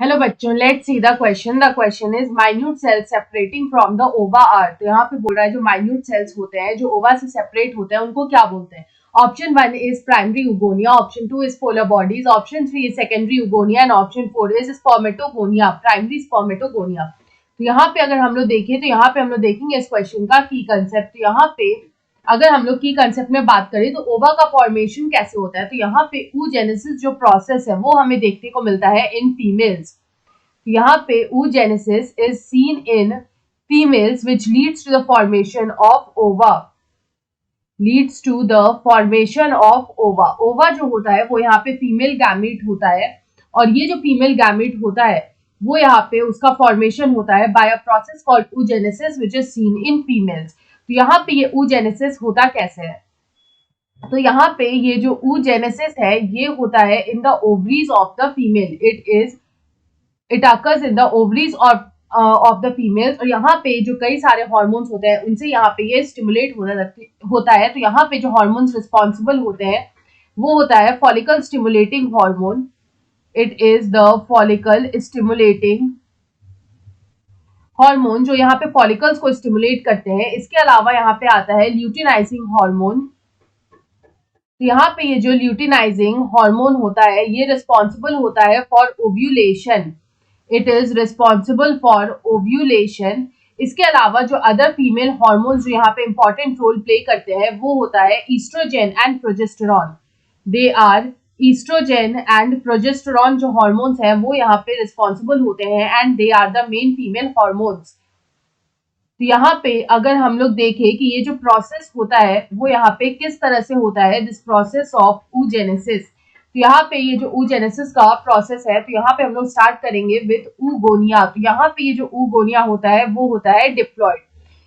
Hello बच्चों, let's see the question. The question is minute cells separating from the ova are. तो यहाँ पे बोल रहा है जो माइन्यूट सेल्स होते हैं जो ओवा से सेपरेट होते हैं उनको क्या बोलते हैं। Option 1 is primary oogonia, option 2 is polar bodies, option 3 is secondary oogonia and option 4 is spermatogonia, primary spermatogonia. तो यहाँ पे अगर हम लोग देखें तो यहाँ पे हम लोग देखेंगे इस क्वेश्चन का की कंसेप्ट। तो यहाँ पे अगर हम लोग की कंसेप्ट में बात करें तो ओवा का फॉर्मेशन कैसे होता है, तो यहाँ पे oogenesis जो प्रोसेस है वो हमें देखने को मिलता है इन फीमेल्स। यहाँ पे oogenesis is seen in females which leads to the formation of ova, leads to the formation of ova। ova जो होता है वो यहाँ पे फीमेल गैमेट होता है और ये जो फीमेल गैमेट होता है वो यहाँ पे उसका फॉर्मेशन होता है by a process called oogenesis which is seen in females। तो यहाँ पे ये oogenesis होता कैसे है, तो यहाँ पे ये जो oogenesis है ये होता है in the ovaries of the female. It occurs in the ovaries of the females. और यहाँ पे जो कई सारे हार्मोन्स होते हैं उनसे यहाँ पे ये स्टिमुलेट होता है। तो यहाँ पे जो हार्मोन्स रिस्पॉन्सिबल होते हैं वो होता है follicle stimulating hormone. It is the follicle stimulating hormone जो यहाँ पे फॉलिकल्स को स्टिमुलेट करते हैं। इसके अलावा यहाँ पे आता है ल्यूटिनाइजिंग हार्मोन। तो यहाँ पे ये जो ल्यूटिनाइजिंग हार्मोन होता है ये रिस्पॉन्सिबल होता है for ovulation. It is responsible for ovulation. इसके अलावा जो अदर फीमेल हार्मोन्स जो यहाँ पे इंपॉर्टेंट रोल प्ले करते हैं वो होता है estrogen and progesterone. They are estrogen and progesterone जो हार्मोन्स हैं वो यहाँ पे रिस्पॉन्सिबल होते हैं and they are the main female hormones. तो यहाँ पे अगर हम लोग देखें कि ये जो प्रोसेस होता है वो यहाँ पे किस तरह से होता है, दिस प्रोसेस ऑफ oogenesis। तो यहाँ पे ये जो oogenesis का प्रोसेस है तो यहाँ पे हम लोग स्टार्ट करेंगे विद oogonia। तो यहाँ पे ये जो oogonia होता है वो होता है डिप्लॉइड।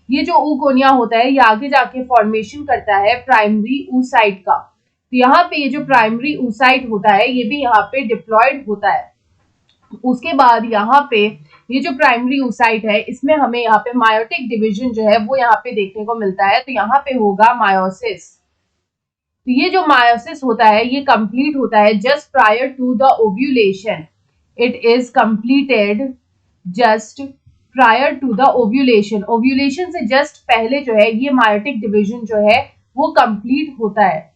ये जो oogonia होता है ये आगे जाके फॉर्मेशन करता है प्राइमरी oocyte का। तो यहाँ पे ये जो प्राइमरी oocyte होता है ये भी यहाँ पे डिप्लॉइड होता है। उसके बाद यहाँ पे ये जो प्राइमरी oocyte है इसमें हमें यहाँ पे मायोटिक डिवीजन जो है वो यहाँ पे देखने को मिलता है। तो यहाँ पे होगा मायोसिस। तो ये जो मायोसिस होता है ये कंप्लीट होता है just prior to the ovulation. It is completed just prior to the ovulation. Ovulation से जस्ट पहले जो है ये मायोटिक डिवीजन जो है वो कंप्लीट होता है।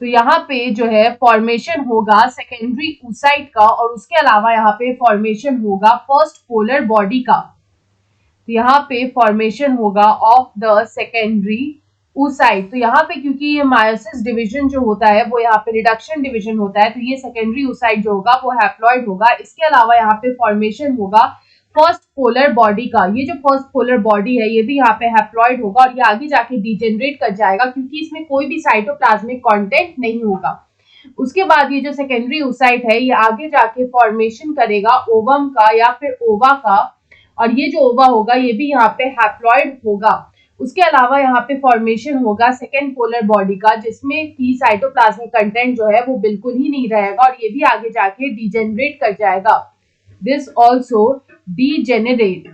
तो यहाँ पे जो है फॉर्मेशन होगा सेकेंडरी oocyte का और उसके अलावा यहाँ पे फॉर्मेशन होगा फर्स्ट पोलर बॉडी का। तो यहाँ पे फॉर्मेशन होगा ऑफ द सेकेंडरी oocyte। तो यहाँ पे क्योंकि ये मायोसिस डिवीजन जो होता है वो यहाँ पे रिडक्शन डिवीजन होता है तो ये सेकेंडरी oocyte जो होगा वो हैप्लॉइड होगा। इसके अलावा यहाँ पे फॉर्मेशन होगा फर्स्ट पोलर बॉडी का। ये जो फर्स्ट पोलर बॉडी है ये भी यहाँ पे हैप्लॉइड होगा और ये आगे जाके डिजेनरेट कर जाएगा क्योंकि इसमें कोई भी साइटोप्लाज्मिक कंटेंट नहीं होगा। उसके बाद ये जो सेकेंडरी oocyte है ये आगे जाके फॉर्मेशन करेगा ओवम का या फिर ओवा का और ये जो ओवा होगा ये भी यहाँ पे हैप्लॉइड होगा। उसके अलावा यहाँ पे फॉर्मेशन होगा सेकेंड पोलर बॉडी का जिसमें की साइटोप्लाज्मिक कंटेंट जो है वो बिल्कुल ही नहीं रहेगा और ये भी आगे जाके डिजेनरेट कर जाएगा। दिस ऑल्सो डीजेनरेट,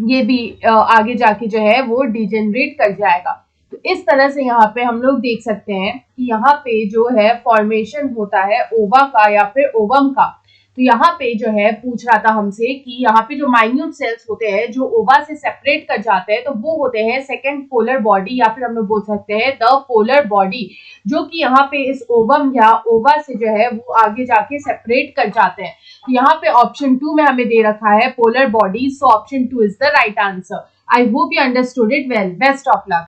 ये भी आगे जाके जो है वो डिजेनरेट कर जाएगा। तो इस तरह से यहाँ पे हम लोग देख सकते हैं कि यहाँ पे जो है फॉर्मेशन होता है ओवा का या फिर ओवम का। तो यहाँ पे जो है पूछ रहा था हमसे कि यहाँ पे जो माइन्यूट सेल्स होते हैं जो ओवा से सेपरेट कर जाते हैं तो वो होते हैं सेकेंड पोलर बॉडी या फिर हम लोग बोल सकते हैं द पोलर बॉडी, जो कि यहाँ पे इस ओवम या ओवा से जो है वो आगे जाके सेपरेट कर जाते हैं। तो यहाँ पे ऑप्शन 2 में हमें दे रखा है polar body, so option 2 is the right answer. I hope you understood it well. Best of luck.